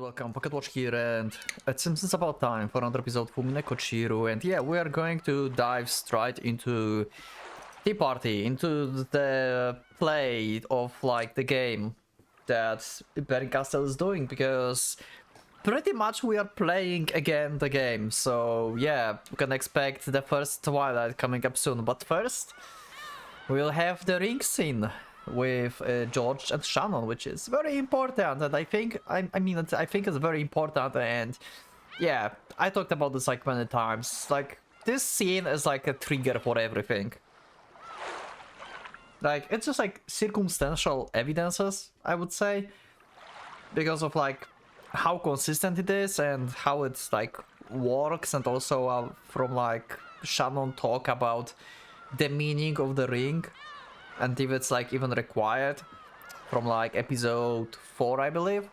welcome, PocketWatch here, and it seems it's about time for another episode of Umineko Chiru, and yeah, we are going to dive straight into Tea Party, into the play of, like, the game that Berry Castle is doing, because pretty much we are playing again the game, so yeah, we can expect the first Twilight coming up soon, but first, we'll have the ring scene with George and Shannon, which is very important, and I think it's very important, and yeah, I talked about this like many times. Like, this scene is like a trigger for everything. Like, it's just like circumstantial evidences, I would say, because of like how consistent it is and how it's like works, and also from like Shannon talk about the meaning of the ring. And if it's like even required from like episode 4, I believe.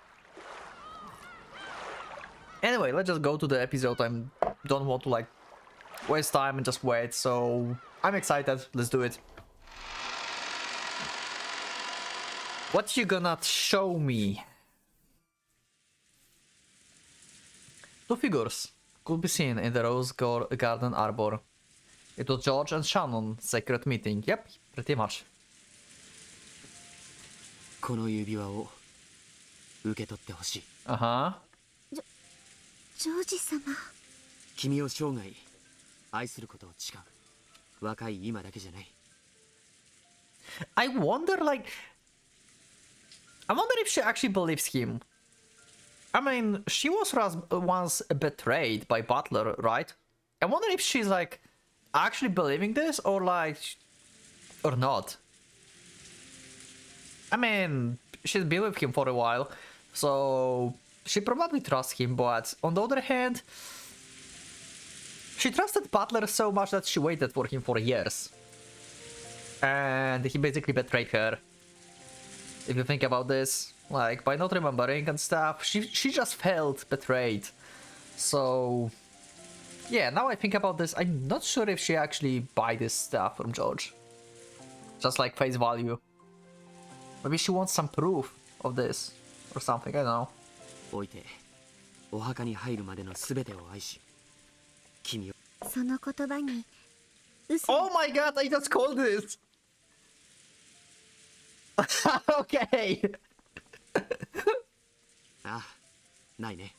Anyway, let's just go to the episode. I don't want to like waste time and just wait, so I'm excited. Let's do it. What you gonna show me? Two figures could be seen in the Rose Garden Arbor. It was George and Shannon's secret meeting. Yep, pretty much. この指輪を受け取ってほしい。ジョージ様。君を生涯愛することを誓う。若い今だけじゃない。I wonder if she actually believes him. I mean, she was once betrayed by Butler, right? I wonder if she's like actually believing this or not. I mean, she's been with him for a while, so she probably trusts him, but on the other hand, she trusted Butler so much that she waited for him for years. And he basically betrayed her. If you think about this, like, by not remembering and stuff, she just felt betrayed. So, yeah, now I think about this, I'm not sure if she actually buy this stuff from George. Just like face value. Maybe she wants some proof of this or something, I don't know. Oh my god, I just called this! Okay.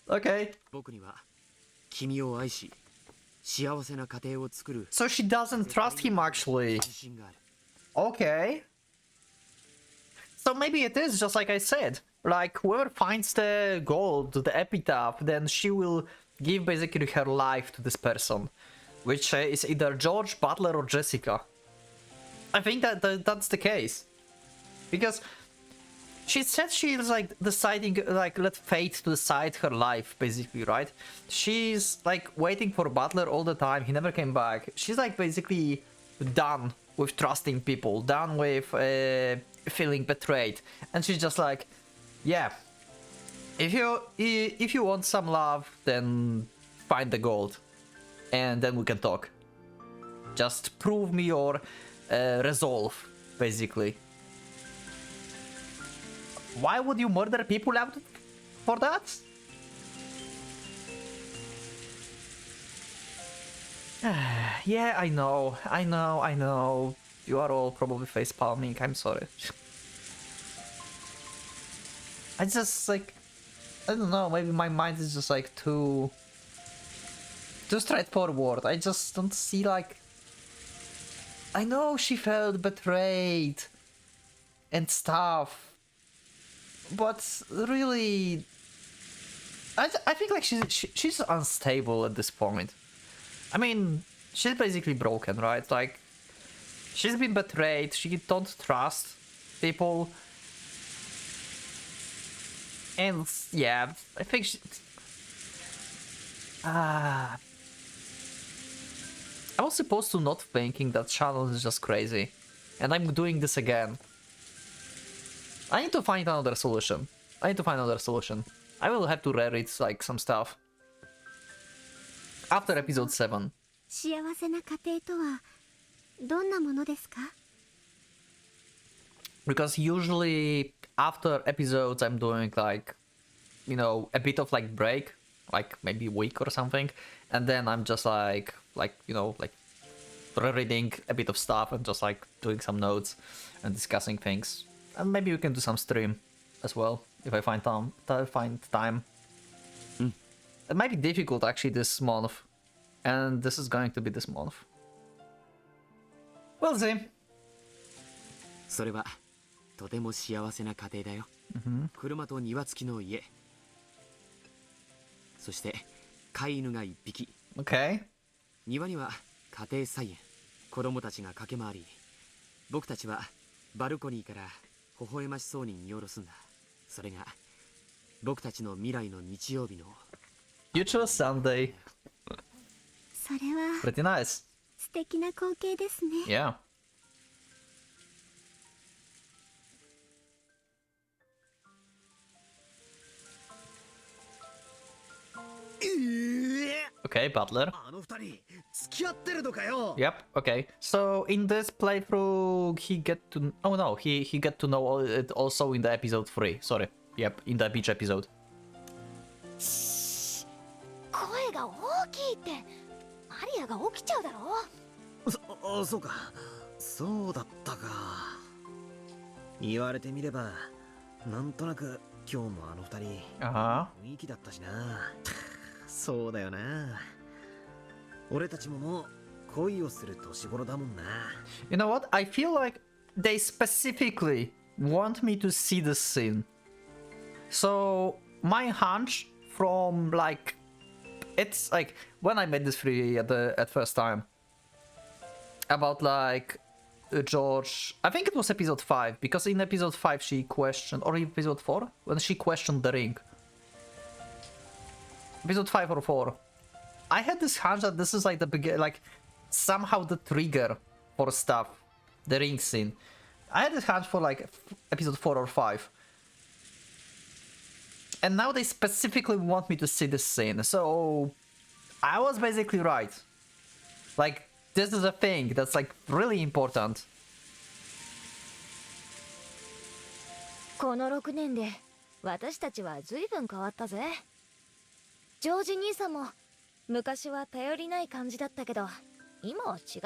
Okay. So she doesn't trust him actually. Okay. So maybe it is just like I said. Like, whoever finds the gold, the epitaph, then she will give basically her life to this person. Which is either George, Butler, or Jessica. I think that's the case. Because she said she's like deciding, like, let fate to decide her life, basically, right? She's like waiting for Butler all the time, he never came back. She's like basically done with trusting people, done with feeling betrayed. And she's just like, yeah, if you want some love, then find the gold. And then we can talk. Just prove me your resolve, basically. Why would you murder people out for that? Yeah, I know. You are all probably face palming, I'm sorry. I just like, I don't know, maybe my mind is just like too straightforward. I just don't see like, I know she felt betrayed and stuff, but really, I think like she's unstable at this point. I mean, she's basically broken, right? Like, she's been betrayed, she don't trust people. And yeah, I think I was supposed to not thinking that Shannon is just crazy. And I'm doing this again. I need to find another solution. I will have to reread like some stuff. After episode 7. Because usually after episodes I'm doing like you know, a bit of like break, like maybe a week or something, and then I'm just like you know, like reading a bit of stuff and just like doing some notes and discussing things. And maybe we can do some stream as well if I find time. It might be difficult actually this month, and this is going to be this month. We'll see. それはとても幸せな家庭だよ。車と庭付きの家。そして飼い犬が1匹。Okay. 庭には家庭菜園。子供たちが駆け回り、僕たちはバルコニーから微笑ましそうに見下ろすんだ。それが僕たちの未来の日曜日の。Future Sunday. それは Pretty nice. 素敵な光景ですね。Yeah. Okay, Butler. Yep, okay. So in this playthrough he get to... Oh no, he get to know it also in the episode 3. Sorry. Yep, in the beach episode. 声が大きいってマリアが起きちゃうだろ。そうか。そうだったか。言われてみればなんとなく今日もあの二人雰囲気だったしな。そうだよな。俺たちももう恋をする年頃だもんな。You know what? I feel like they specifically want me to see this scene. So my hunch from like it's like when I made this free at first time about like George, I think it was episode 5 because in episode 5 she questioned, or episode 4 when she questioned the ring. Episode 5 or 4. I had this hunch that this is like the like somehow the trigger for stuff, the ring scene. I had this hunch for like episode 4 or 5. And now they specifically want me to see this scene, so I was basically right. Like, this is a thing that's like really important. この6年で私たちは随分変わったぜ。ジョージ兄さんも昔は頼りない感じだったけど、今は違う。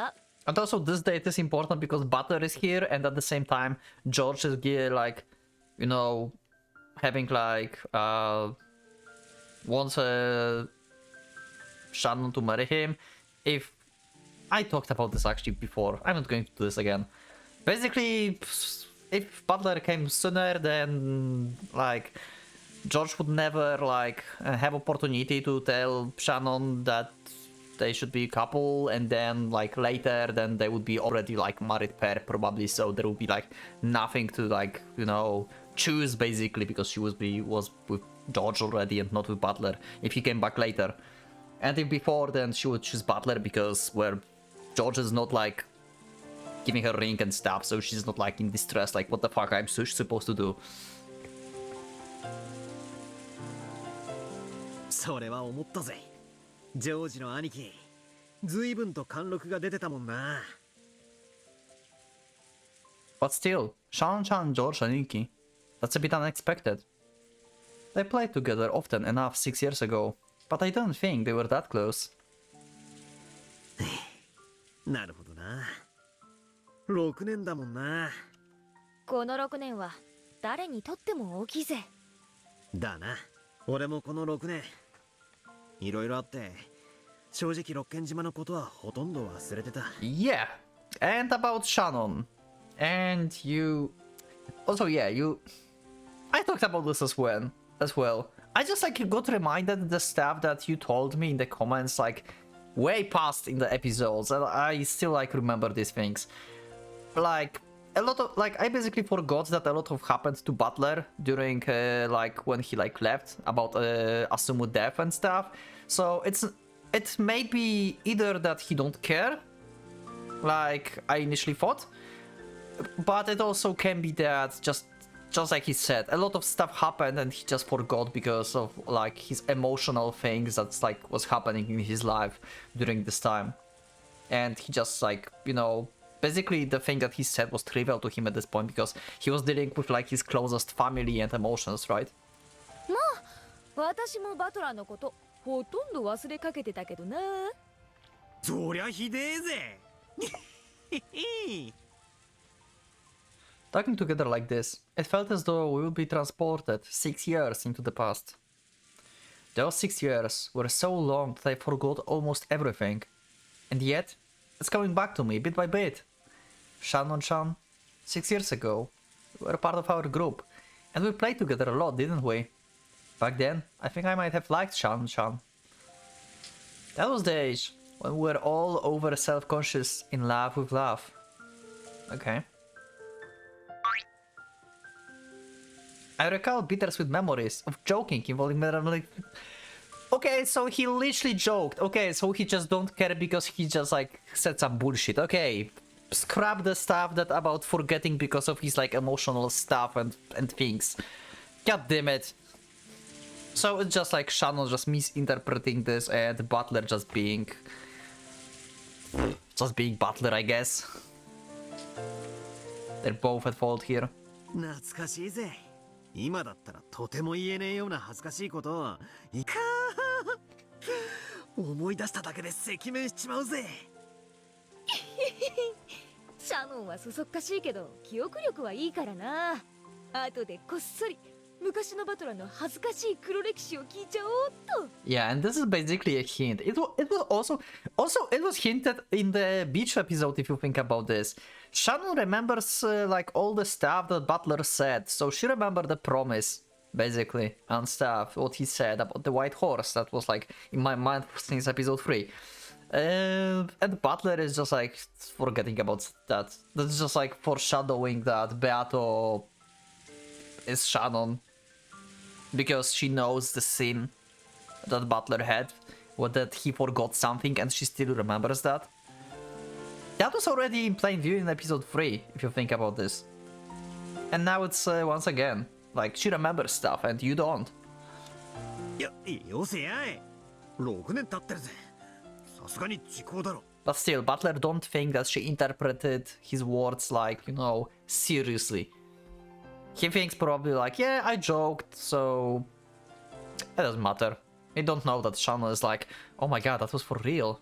And also this date is important because Butler is here and at the same time George is here, like, you know, having like wants Shannon to marry him. If I talked about this actually before, I'm not going to do this again. Basically, if Butler came sooner, then like George would never like have opportunity to tell Shannon that they should be a couple, and then like later then they would be already like married pair probably, so there would be like nothing to like, you know, choose basically, because she was with George already and not with Butler if he came back later. And if before, then she would choose Butler because where George is not like giving her ring and stuff, so she's not like in distress, like what the fuck I'm supposed to do. それは思ったぜ。ジョージの兄貴、随分と貫禄が出てたもんな。But still, Shan-chan and George and Nikki, that's a bit unexpected. They played together often enough 6 years ago, but I don't think they were that close. なるほどな。6年だもんな。この6年は誰にとっても大きいぜ。だな。俺もこの6年いろいろあって正直六軒島のことはほとんど忘れてた。 Yeah, and about Shannon. And you... Also, yeah, you... I talked about this as well. I just like got reminded the stuff that you told me in the comments like way past in the episodes, and I still like remember these things. Like a lot of like I basically forgot that a lot of happened to Butler during like when he like left about Asumu death and stuff. So it may be either that he don't care, like I initially thought, but it also can be that just like he said, a lot of stuff happened and he just forgot because of like his emotional things that's like was happening in his life during this time, and he just like, you know, basically the thing that he said was trivial to him at this point because he was dealing with like his closest family and emotions, right? もう私もバトラーのことほとんど忘れかけてたけどな。そりゃひでえぜ。Talking together like this, it felt as though we would be transported 6 years into the past. Those 6 years were so long that I forgot almost everything. And yet, it's coming back to me bit by bit. Shannon-chan, 6 years ago, you were part of our group, and we played together a lot, didn't we? Back then, I think I might have liked Shannon-chan. That was the age when we were all over self-conscious in love with love. Okay. I recall bittersweet memories of joking involving like... Okay, so he literally joked. Okay, so he just don't care because he just like said some bullshit. Okay, scrap the stuff that about forgetting because of his like emotional stuff and things. God damn it. So it's just like Shannon just misinterpreting this and Butler just being Butler, I guess. They're both at fault here. 懐かしいぜ。今だったらとても言えねえような恥ずかしいことを思い出しただけで赤面しちまうぜ。シャノンはそそっかしいけど記憶力はいいからな。後でこっそり昔のバトラーの恥ずかしい黒歴史を聞いちゃおうっと。Yeah, and this is basically a hint. It was also it was hinted in the beach episode if you think about this. Shannon remembers like all the stuff that Butler said, so she remembered the promise basically and stuff, what he said about the white horse. That was like in my mind since episode 3. And Butler is just like forgetting about that. That's just like foreshadowing that Beato is Shannon because she knows the sin that Butler had, what that he forgot something and she still remembers that. That was already in plain view in episode 3, if you think about this. And now it's once again, like she remembers stuff and you don't. よせやい。6年経ってるぜ。さすがに時効だろ。But still, Butler don't think that she interpreted his words like, you know, seriously. He thinks probably like, yeah, I joked, so it doesn't matter. He don't know that Shannon is like, oh my god, that was for real.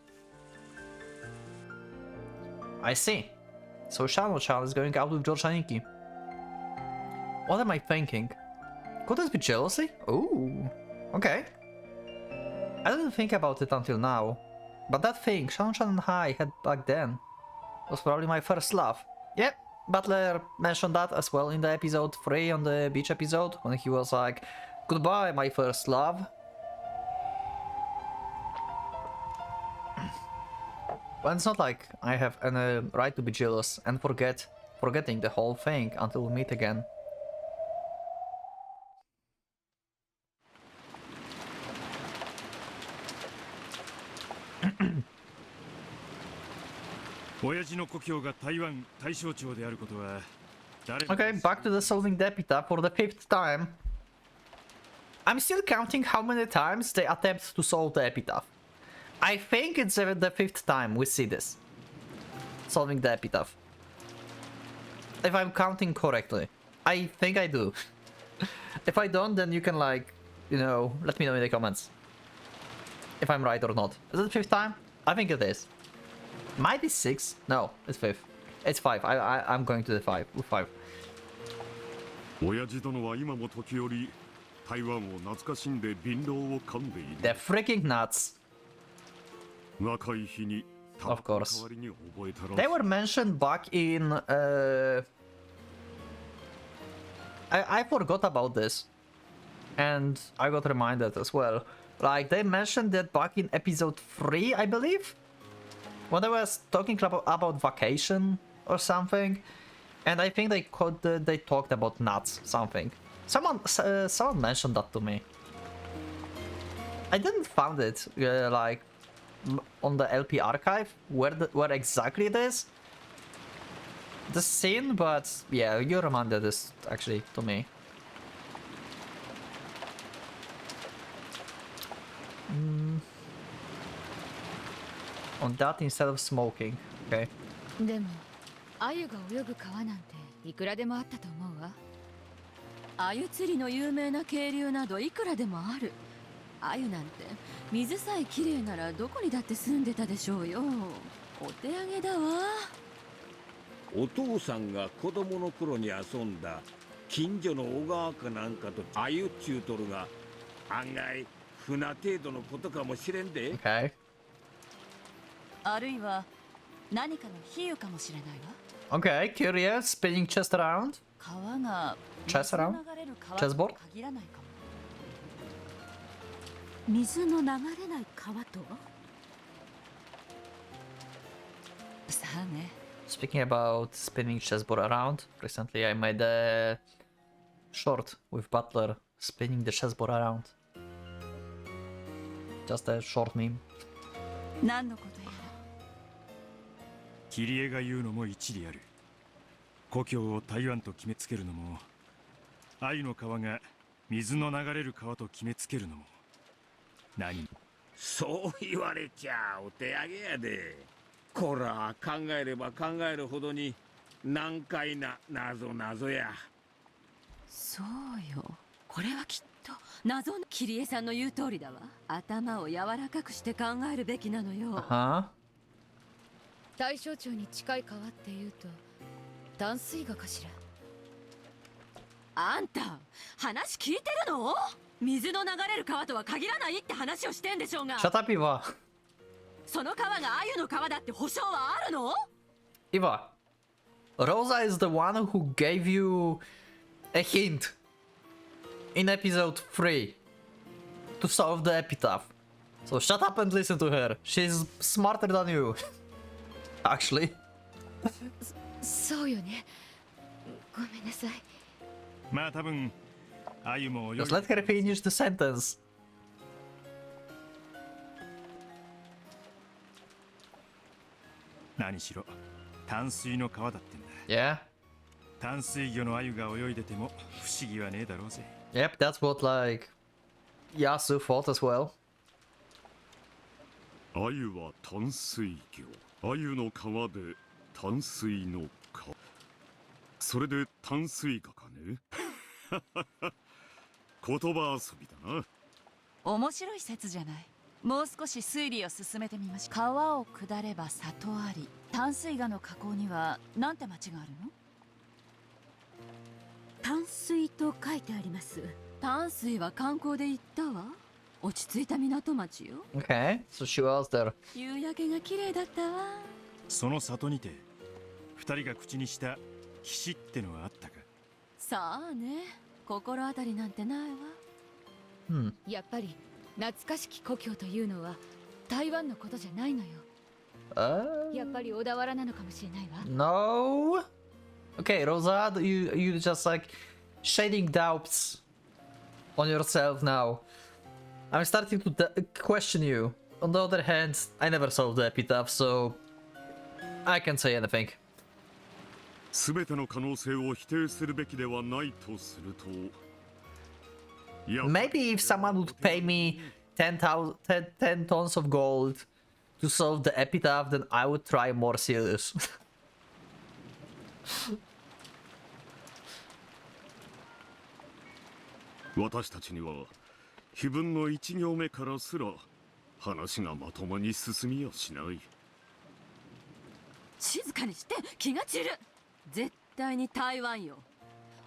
I see. So Shannon-chan is going out with George Haniki. What am I thinking? Could this be jealousy? Ooh, okay. I didn't think about it until now. But that thing Shannon-chan and I had back then was probably my first love. Yep, Butler mentioned that as well in the episode 3 on the beach episode, when he was like, goodbye, my first love. But it's not like I have any right to be jealous and forgetting the whole thing until we meet again. Okay, back to the solving the epitaph for the 5th time. I'm still counting how many times they attempt to solve the epitaph. I think it's the 5th time we see this. Solving the epitaph. If I'm counting correctly. I think I do. If I don't, then you can like, you know, let me know in the comments. If I'm right or not. Is it the 5th time? I think it is. Might be 6. No, it's 5th. It's 5. I'm going to the 5. With 5. They're freaking nuts. Of course. They were mentioned back in... I forgot about this. And I got reminded as well. Like, they mentioned that back in episode 3, I believe? When they were talking about vacation or something. And I think they talked about nuts, something. Someone mentioned that to me. I didn't find it, like, on the LP archive, where exactly it is. The scene, but yeah, you reminded this actually to me. On that instead of smoking, okay. でも、鮎が泳ぐ川なんていくらでもあったと思うわ。鮎釣りの有名な渓流などいくらでもある。鮎なんて水さえきれいならどこにだって住んでたでしょうよ。お手上げだわ。お父さんが子供の頃に遊んだ近所の小川かなんかと鮎っちゅうとるが、案外船程度のことかもしれんで。Okay. あるいは何かの比喩かもしれないわ。Okay, curious. Spinning chest around. 川が Chest around? 水の流れる川と Chessboard? 限らないかも。水の流れない川とは？さあね。Speaking about spinning chessboard around, recently I made a short with Butler spinning the chessboard around. Just a short meme. 何のことやら。キリエが言うのも一理ある。故郷を台湾と決めつけるのも、愛の川が水の流れる川と決めつけるのも、何も。そう言われちゃお手上げやで。こら考えれば考えるほどに難解な謎や。そうよ。これはきっと謎のキリエさんの言う通りだわ。頭を柔らかくして考えるべきなのよ。Huh? 大正町に近い川っていうと淡水河かしら。あんた話聞いてるの？水の流れる川とは限らないって話をしてんでしょうが。 Shut up, Eva. その川が鮎の川だって保証はあるの？ Eva. Rosa is the one who gave you a hint in episode 3 to solve the epitaph. So shut up and listen to her. She's smarter than you. Actually. そうよね。ごめんなさい。まあ多分、鮎も泳ぎ Just let her finish the sentence. 何しろ淡水の川だってんだ。 Yeah. 淡水魚の鮎が泳いでても不思議はねえだろうぜ。 Yep, that's what like Yasu thought as well. 鮎は淡水魚。鮎の川で淡水の川。それで淡水河かね。言葉遊びだな。面白い説じゃない。もう少し推理を進めてみましょう。川を下れば里あり。淡水河の河口にはなんて町があるの？淡水と書いてあります。淡水は観光で行ったわ。落ち着いた港町よ。 Okay, so she was there. 夕焼けが綺麗だったわ。その里にて二人が口にした岸ってのはあったか？さあね、心当たりなんてないわ。Hmm. やっぱり懐かしき故郷というのは台湾のことじゃないのよ。やっぱり小田原なのかもしれないわ。 No. Okay, Rosa, you just like shading doubts on yourself now. I'm starting to question you. On the other hand, I never solved the epitaph, so I can't say anything. すべての可能性を否定するべきではないとすると。Maybe if someone would pay me 10 tons of gold to solve the epitaph, then I would try more serious. 私たちには碑文の1行目からすら話がまともに進みやしない。静かにして、気が散る。絶対に台湾よ。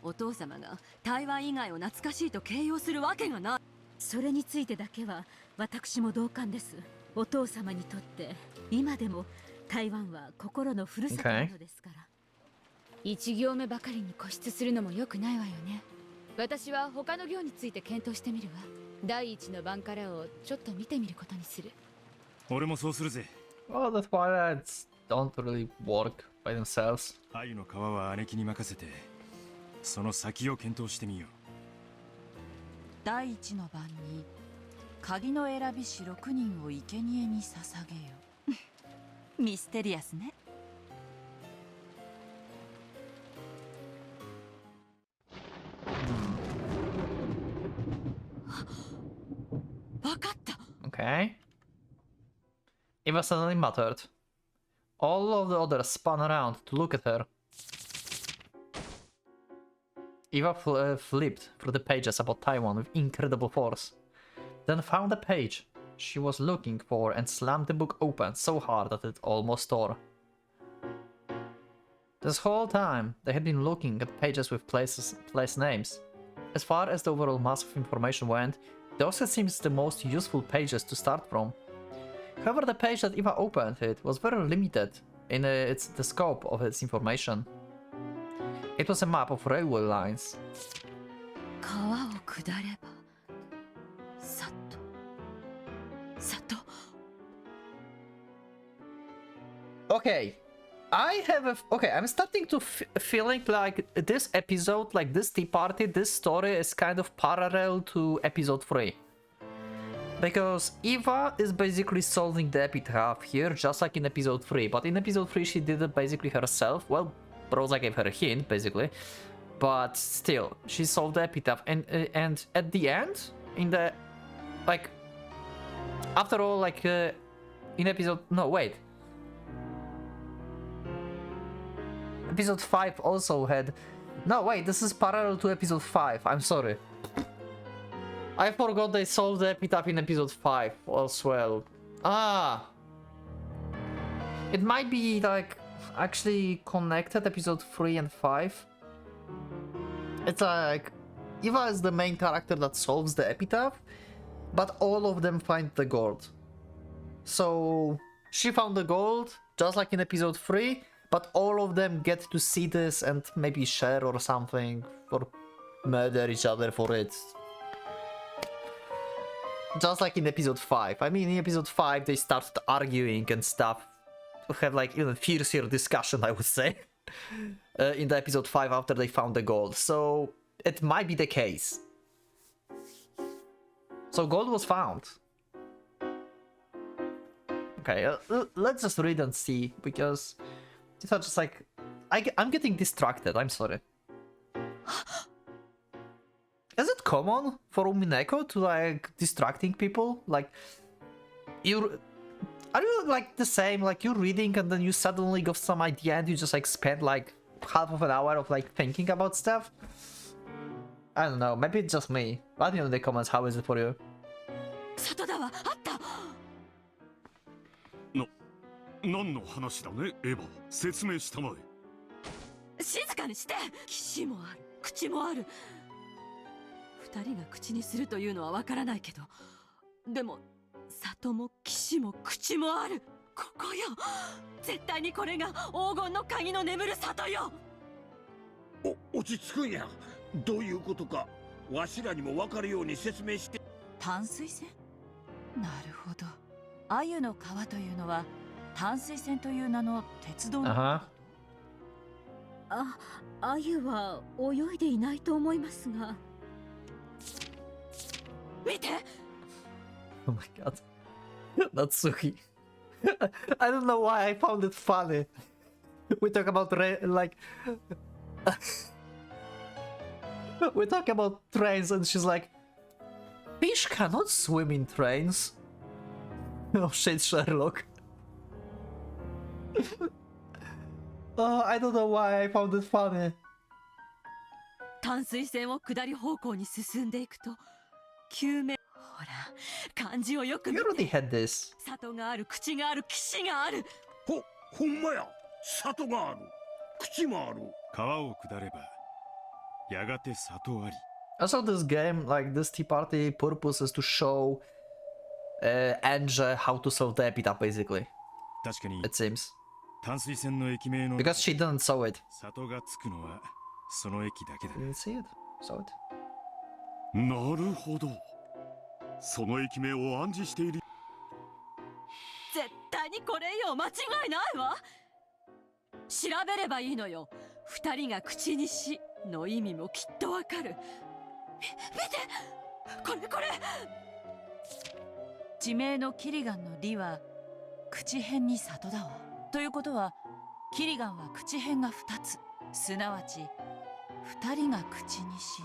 お父様が台湾以外を懐かしいと形容するわけがない。それについてだけは私も同感です。お父様にとって今でも台湾は心のふるさとなのですから。一行目ばかりに固執するのも良くないわよね。私は他の行について検討してみるわ。第一の番からをちょっと見てみることにする。俺もそうするぜ。 Well, the Twilights don't really work by themselves. 鮎の川は姉貴に任せて、その先を検討してみよう。第一の番に鍵の選びし6人を生贄に捧げよ。ミステリアスね。わかった。 Okay. Eva suddenly muttered. All of the others spun around to look at her. Eva flipped through the pages about Taiwan with incredible force, then found the page she was looking for and slammed the book open so hard that it almost tore. This whole time, they had been looking at pages with place names. As far as the overall mass of information went, those seems the most useful pages to start from. However, the page that Eva opened was very limited in the scope of its information. It was a map of railway lines. 川を下れば里 Okay, I'm starting to feeling like this episode, like this tea party, this story is kind of parallel to episode 3. Because Eva is basically solving the epitaph here, just like in episode 3. But in episode 3 she did it basically herself. Well, Rosa gave her a hint, basically. But still, she solved the epitaph. And at the end, in the... like... after all, like... in episode... no, wait. Episode 5 also had... no, wait, this is parallel to episode 5. I'm sorry. I forgot they solved the epitaph in episode 5 as well. Ah! It might be, like, actually connected, episode 3 and 5. It's like... Eva is the main character that solves the epitaph, but all of them find the gold. So... she found the gold, just like in episode 3, but all of them get to see this and maybe share or something, or murder each other for it. Just like in episode 5. I mean, in episode 5 they started arguing and stuff. Had like even fiercer discussion, I would say. In the episode 5 after they found the gold. So it might be the case. So gold was found. Okay, let's just read and see, because these are just like... I'm getting distracted, I'm sorry. Is it common for Umineko to like distracting people? Like, are you like the same? Like you're reading and then you suddenly got some idea and you just like spend like half of an hour of like thinking about stuff? I don't know, maybe it's just me. Let me know in the comments, how is it for you?2人が口にするというのはわからないけど、でも里も騎士も口もある。ここよ。絶対にこれが黄金の鍵の眠る里よ。落ち着くんや。どういうことかわしらにも分かるように説明して。淡水線？なるほど。鮎の川というのは淡水線という名の鉄道の。鮎は泳いでいないと思いますが。見て。Oh my god. Natsuki. I don't know why I found it funny. We talk about like we talk about trains and she's like, fish cannot swim in trains. Oh shit, Sherlock. I don't know why I found it funny. 淡水線を下り方向に進んでいくと救命。ほら、漢字をよく見て。You already had this. 里がある、口がある、岸がある。ほんまや。里がある、口もある。川を下ればやがて里あり。Also, this game, like this tea party, purpose is to show Ange how to solve the epitaph, basically. 確かに。It seems. 淡水線の駅名の。Because she didn't saw it. 里がつくのはその駅だけだ。Didn't see it. Saw it. なるほど。その駅名を暗示している。絶対にこれよ、間違いないわ。調べればいいのよ。二人が口にしの意味もきっとわかる。見て、これ。地名のキリガンのリは口辺に里だわ。ということはキリガンは口辺が2つ、すなわち2人が口にし。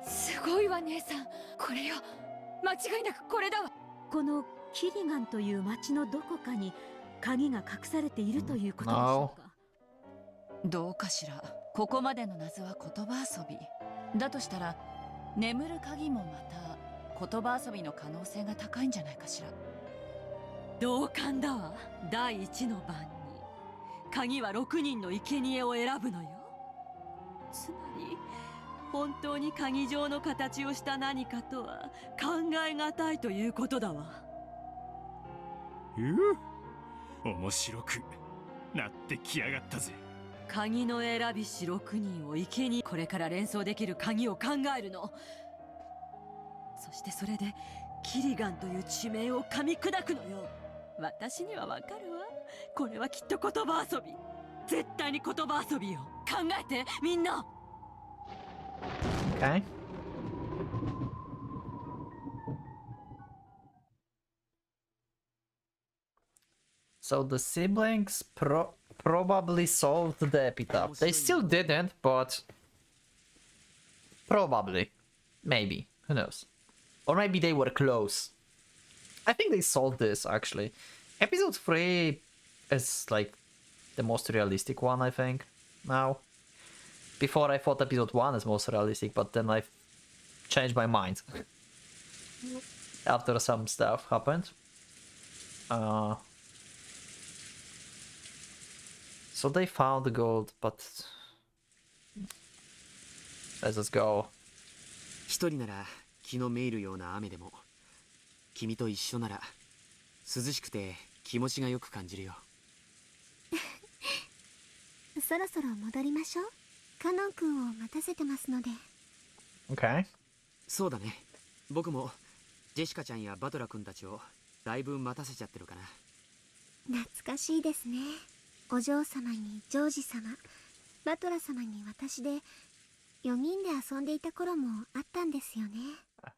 すごいわ姉さん。これよ、間違いなくこれだわ。このキリガンという町のどこかに鍵が隠されているということでしょうか。どうかしら。ここまでの謎は言葉遊びだとしたら、眠る鍵もまた言葉遊びの可能性が高いんじゃないかしら。同感だわ。第一の番に鍵は6人の生贄を選ぶのよ。つまり本当に鍵状の形をした何かとは考えがたいということだわ。面白くなってきやがったぜ。鍵の選びし6人を生贄、これから連想できる鍵を考えるの。そしてそれでキリガンという地名を噛み砕くのよ。私にはわかるわ。これはきっと言葉遊び。絶対に言葉遊びよ。考えてみんな。Okay. So the siblings probably solved the epitaph. They still didn't, but probably. Maybe. Who knows? Or maybe they were close. I think they solved this, actually. Episode 3 is, like, the most realistic one, I think, now. Before I thought episode 1 is most realistic, but then I changed my mind. After some stuff happened. So they found the gold, but... Let's just go. 一人なら気のめいるような雨でも、君と一緒なら涼しくて気持ちがよく感じるよ。そろそろ戻りましょう。カノン君を待たせてますので。Okay. そうだね。僕もジェシカちゃんやバトラ君たちをだいぶ待たせちゃってるかな。懐かしいですね。お嬢様にジョージ様、バトラ様に私で4人で遊んでいた頃もあったんですよね。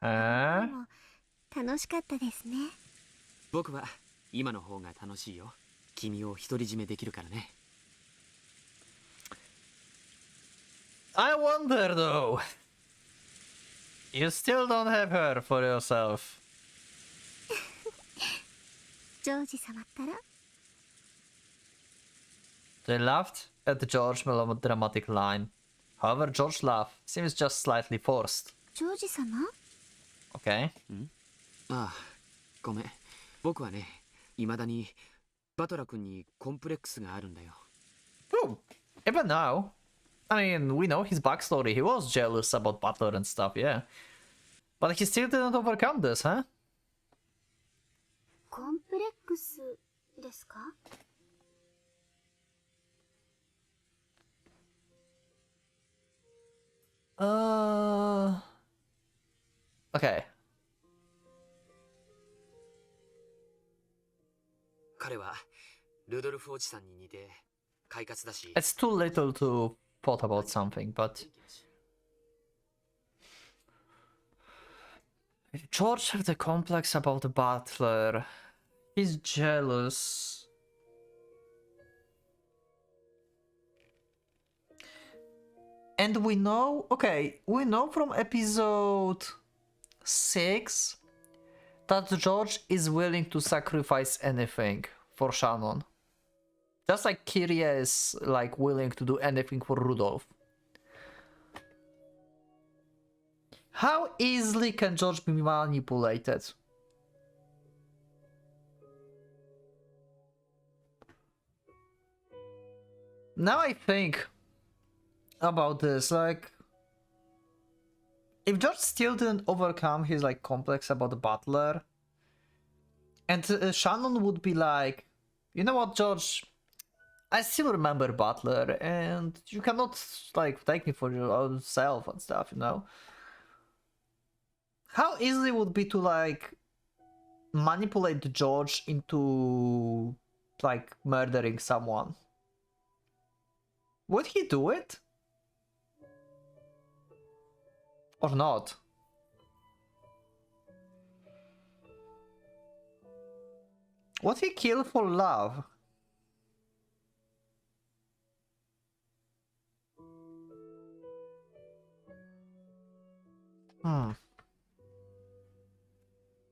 でも楽しかったですね。僕は今の方が楽しいよ。君を独り占めできるからね。I wonder though. You still don't have her for yourself. ジョージ様ったら They laughed at the George melodramatic line. However, George's laugh seems just slightly forced. ジョージ様 Okay. ああ、ごめん。僕はね、未だにバトラ君にコンプレックスがあるんだよ。Oh, even now. I mean, we know his backstory. He was jealous about Butler and stuff, yeah. But he still didn't overcome this, huh? コンプレックスですか？ Okay. 彼はルドルフおじさんに似て快活だし。It's too little to thought about something, but George has a complex about the butler. He's jealous. And we know, okay, we know from episode 6 that George is willing to sacrifice anything for Shannon. Just like Kiria is like willing to do anything for Rudolph. How easily can George be manipulated? Now I think about this, like, if George still didn't overcome his like complex about the butler, and Shannon would be like, you know what, George, I still remember Butler, and you cannot like take me for your own self and stuff, you know. How easy would it be to like manipulate George into like murdering someone? Would he do it? Or not? Would he kill for love? Hmm.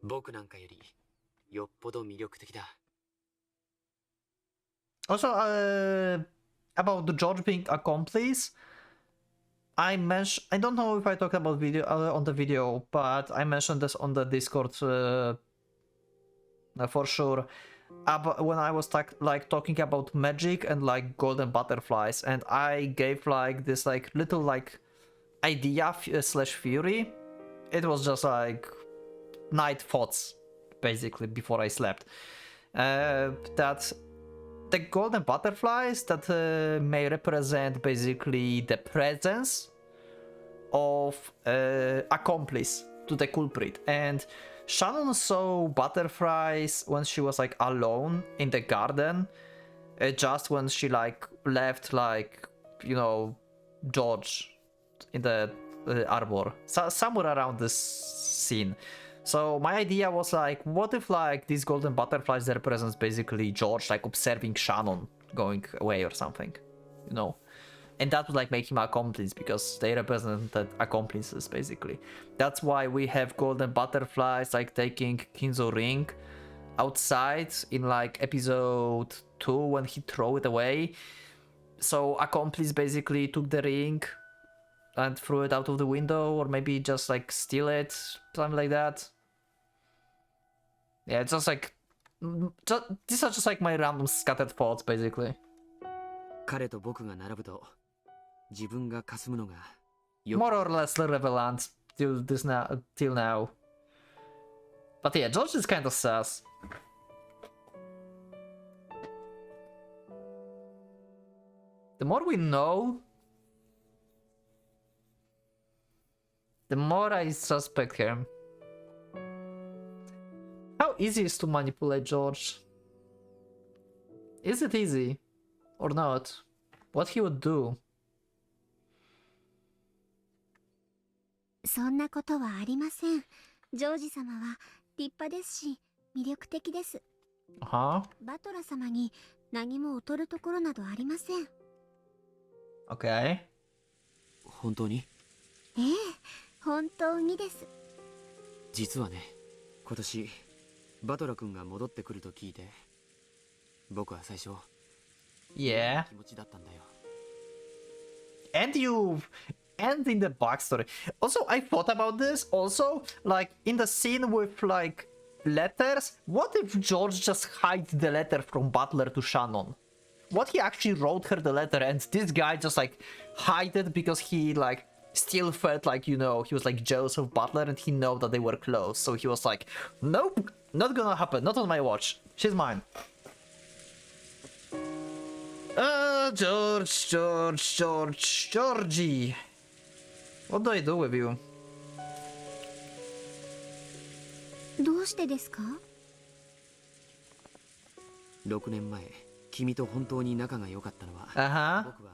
僕なんかよりよっぽど魅力的だ。Also, about the George being accomplice, I don't know if I talked about video on the video, but I mentioned this on the Discord for sure. When I was talking about magic and like golden butterflies, and I gave like this like little like idea slash theory. It was just like night thoughts, basically, before I slept. That the golden butterflies that may represent basically the presence of accomplice to the culprit. And Shannon saw butterflies when she was like alone in the garden, just when she like left like, you know, George in the arbor, somewhere around this scene. So my idea was like, what if like these golden butterflies represents basically George like observing Shannon going away or something, you know? And that would like make him accomplice, because they represented accomplices basically. That's why we have golden butterflies like taking Kinzo ring outside in like episode 2 when he threw it away. So accomplice basically took the ring and threw it out of the window, or maybe just like steal it, something like that. Yeah, it's just like these are just like my random scattered thoughts basically. 彼と僕が並ぶと自分が霞むのが More or less relevant till now. But yeah, George is kind of sus. The more we know, the more I suspect him. How easy is to manipulate George? Is it easy or not? What he would do? そんなことはありません。ジョージ様は立派ですし魅力的です。バトラ様に何も劣るところなどありません。Okay. 本当に？ええ、本当にです。実はね、今年バトラ君が戻ってくると聞いて、僕は最初、Yeah. 気持ちだったんだよ。And in the backstory. Also, I thought about this. Also, like in the scene with like letters, what if George just hides the letter from Butler to Shannon? What he actually wrote her the letter, and this guy just like hide it because he like still felt like, you know, he was like jealous of Butler and he know that they were close. So he was like, nope, not gonna happen, not on my watch. She's mine. Georgie. What do I do with you? どうしてですか？6年前、君と本当に仲が良かったのは、僕は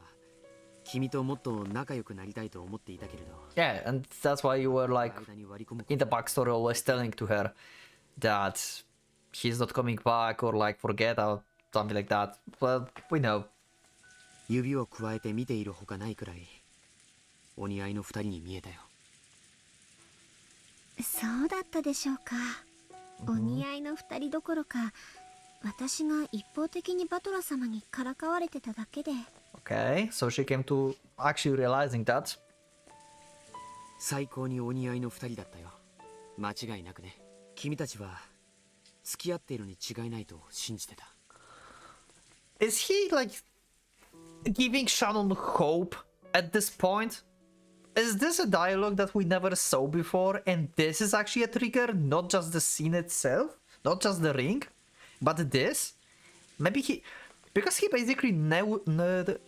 君ともっと仲良くなりたいと思っていたけれど。Yeah, and that's why you were like in the backstory always telling to her that he's not coming back or like forget or something like that. Well, we know. 指を加えて見ているほかないくらいお似合いの2人に見えたよ。そうだったでしょうか。お似合いの2人どころか、私が一方的にバトラ様にからかわれてただけで。Okay, so she came to actually realizing that. 最高にお似合いの2人だったよ。間違いなくね。君たちは付き合っているに違いないと信じてた。Is he like giving Shannon hope at this point? Is this a dialogue that we never saw before, and this is actually a trigger, not just the scene itself, not just the ring, but this? Maybe because he basically nourishing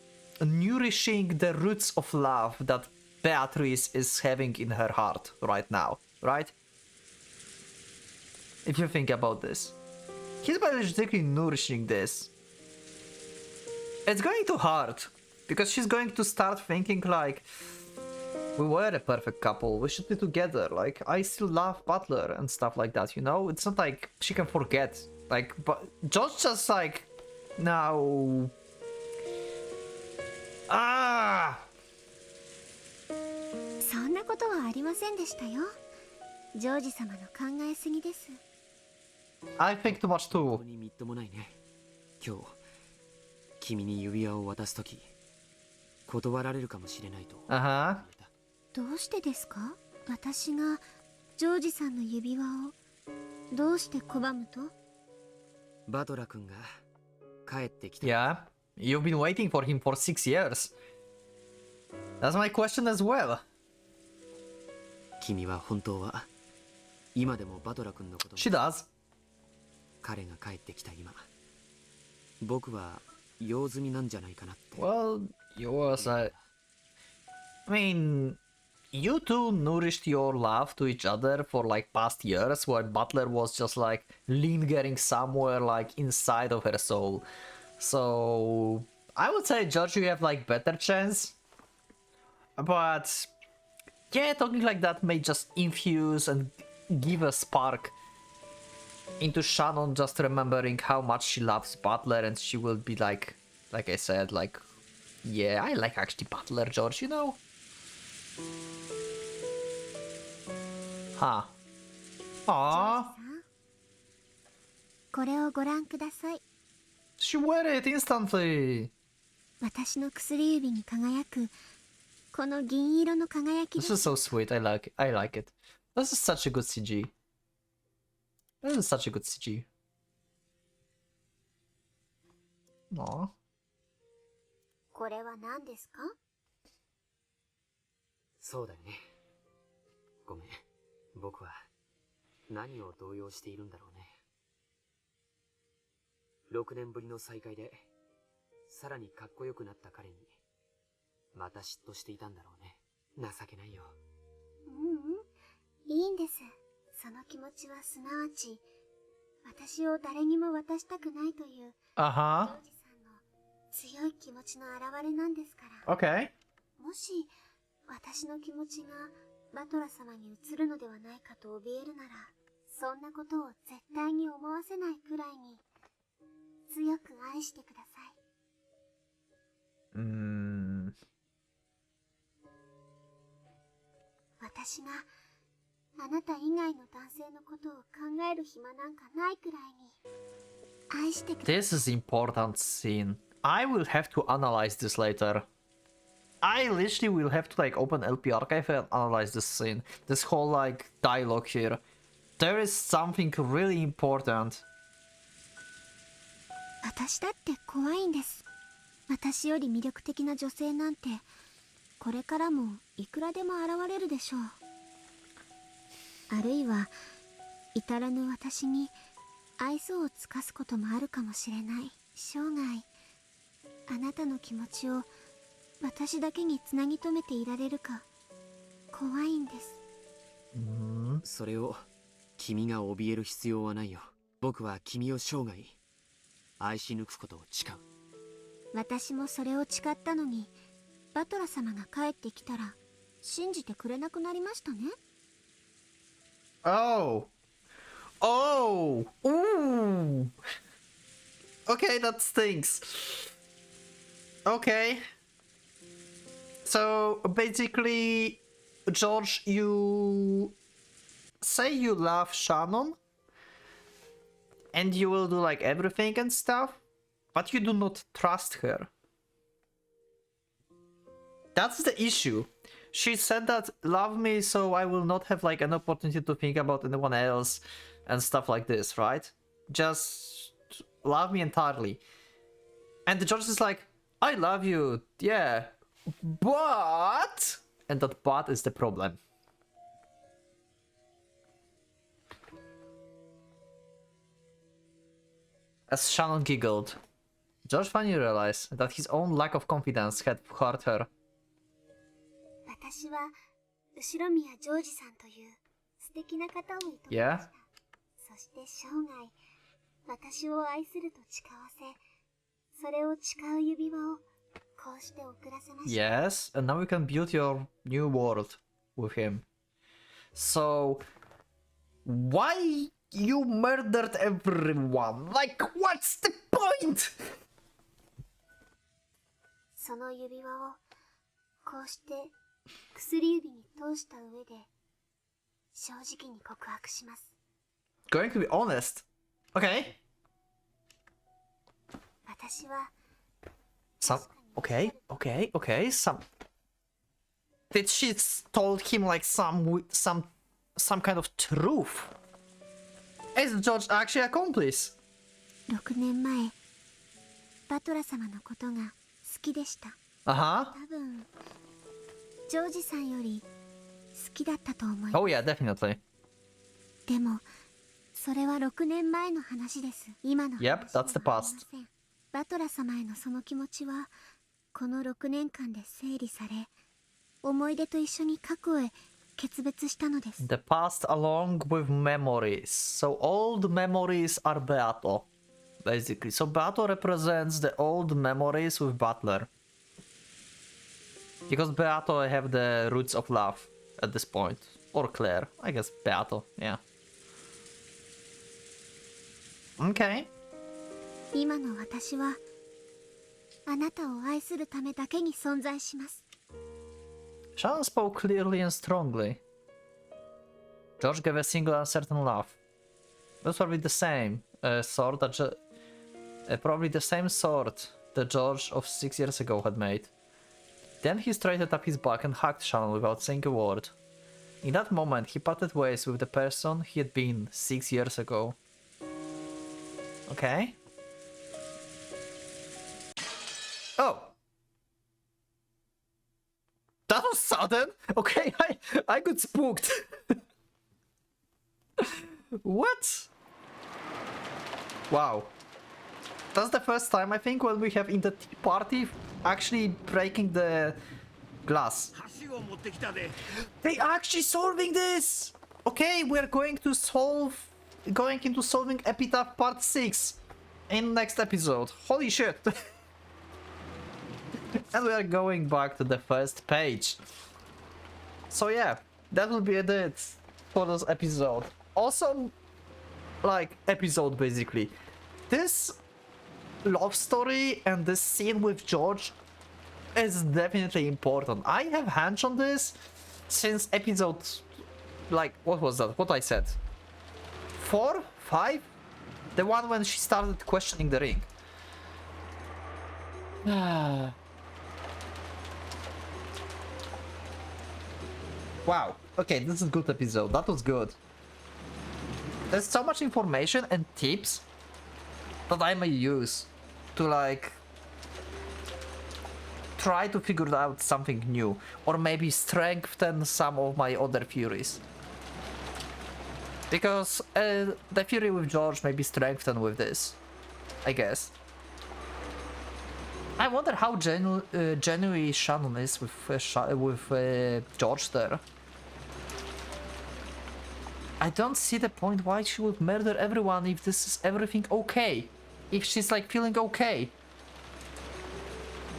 the roots of love that Beatrice is having in her heart right now, right? If you think about this, he's basically nourishing this. It's going to hurt, because she's going to start thinking like, we were a perfect couple, we should be together, like, I still love Butler and stuff like that, you know? It's not like she can forget, like, but just like, now... Ah! そんなことはありませんでしたよ。ジョージ様の考えすぎです。I think too much too. みっともないね。今日君に指輪を渡すとき断られるかもしれないと。どうしてですか？私がジョージさんの指輪をどうして拒むと？バトラ君が帰ってきた。Yeah, you've been waiting for him for 6 years. That's my question as well. 君は本当は今でもバトラ君のこと。She does. 彼が帰ってきた今、僕は用済みなんじゃないかなって。Well, yours, I mean, you two nourished your love to each other for like past years, while Butler was just like lingering somewhere like inside of her soul. So I would say, George, you have like better chance. But yeah, talking like that may just infuse and give a spark into Shannon, just remembering how much she loves Butler, and she will be like I said, like, yeah, I like actually Butler, George, you know? Huh. Aww. これをご覧ください。 She wear it instantly. 私の薬指に輝くこの銀色の輝き。 This is so sweet. I like it. This is such a good CG. This is such a good CG. Aww. これは何ですか？そうだよね。ごめん。僕は何を動揺しているんだろうね。6年ぶりの再会でさらにかっこよくなった彼にまた嫉妬していたんだろうね。情けないよ。いいんです。その気持ちはすなわち私を誰にも渡したくないというジョージさんの強い気持ちの表れなんですから。Okay. もし私の気持ちがバトラ様に移るのではないかと怯えるなら、そんなことを絶対に思わせないくらいに強く愛してください。私があなた以外の男性のことを考える暇なんかないくらいに愛してください。 This is important scene. I will have to analyze this later. I literally will have to like open LP archive and analyze this scene. This whole like dialogue here. There is something really important. 私だって怖いんです。私より魅力的な女性なんてこれからもいくらでも現れるでしょう。あるいは至らぬ私に愛想を尽かすこともあるかもしれない。生涯あなたの気持ちを私だけにつなぎ止めていられるか怖いんです。それを君が怯える必要はないよ。僕は君を生涯愛し抜くことを誓う。私もそれを誓ったのにバトラ様が帰ってきたら信じてくれなくなりましたね。Oh. Oh. Ooh. Okay, that stinks. Okay. So basically, George, you say you love Shannon and you will do like everything and stuff, but you do not trust her. That's the issue. She said that love me so I will not have like an opportunity to think about anyone else and stuff like this, right? Just love me entirely. And the George is like, I love you, yeah, but... And that but is the problem. As Shannon giggled, George finally realized that his own lack of confidence had hurt her. 私は後ろ宮ジョージさんという素敵な方を射止めました。Yeah? そして生涯私を愛すると誓わせ、それを誓う指輪をこうして贈らせました。 Yes, and now you can build your new world with him. So, why you murdered everyone? Like, what's the point? その指輪をこうして薬指に通した上で正直に告白します。 Going to be honest. Okay. 私は Some... Okay. Some... Did she told him like some kind of truth? Is George actually accomplice? 6年前バトラ様のことが好きでした。多分ジョージさんより好きだったと思います。 Oh yeah, definitely. でもそれは6年前の話です。今の話 Yep, that's the past. バトラ様へのその気持ちはこの6年間で整理され、思い出と一緒に過去へ決別したのです。 The past along with memories. So old memories are Beato, basically. So Beato represents the old memories with Butler. Because Beato have the roots of love at this point. Or Claire. I guess Beato, yeah. Okay. 今の私はあなたを愛するためだけに存在します。 Sean spoke clearly and strongly. George gave a single uncertain laugh. It was probably the same sword that probably the same sword that George of 6 years ago had made. Then he straightened up his back and hugged Sean without saying a word. In that moment, he parted ways with the person he had been 6 years ago. Okay. Oh! That was sudden! Okay, I got spooked. What? Wow. That's the first time, I think, when we have in the tea party actually breaking the glass. They actually solving this! Okay, we're going into solving Epitaph Part 6 in next episode. Holy shit! And we are going back to the first page. So yeah, that will be it for this episode. Awesome, like, episode basically. This love story and this scene with George is definitely important. I have hunch on this since episode, like, what was that? What I said? 4? 5? The one when she started questioning the ring. Wow. Okay, this is a good episode. That was good. There's so much information and tips that I may use to, like, try to figure out something new, or maybe strengthen some of my other theories. Because the theory with George may be strengthened with this, I guess. I wonder how genuine Shannon is with George there. I don't see the point why she would murder everyone if this is everything okay. If she's like feeling okay.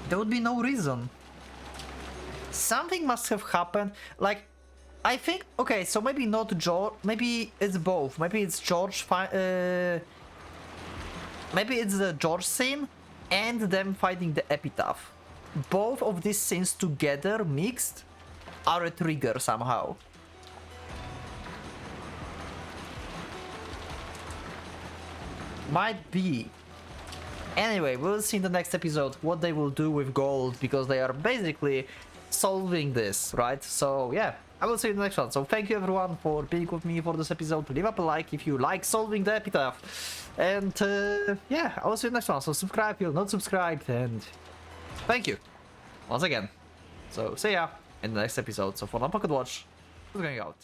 There would be no reason. Something must have happened. Like, I think, okay, so maybe not George, maybe it's both. Maybe it's George, maybe it's the George scene and them fighting the Epitaph. Both of these scenes together, mixed, are a trigger somehow. Might be. Anyway, we'll see in the next episode what they will do with gold, because they are basically solving this, right? So yeah, I will see you in the next one. So thank you everyone for being with me for this episode. Leave up a like if you like solving the Epitaph. And yeah, I will see you in the next one. So subscribe if you're not subscribed, and thank you once again. So see ya in the next episode. So for now, Pocket Watch is going out.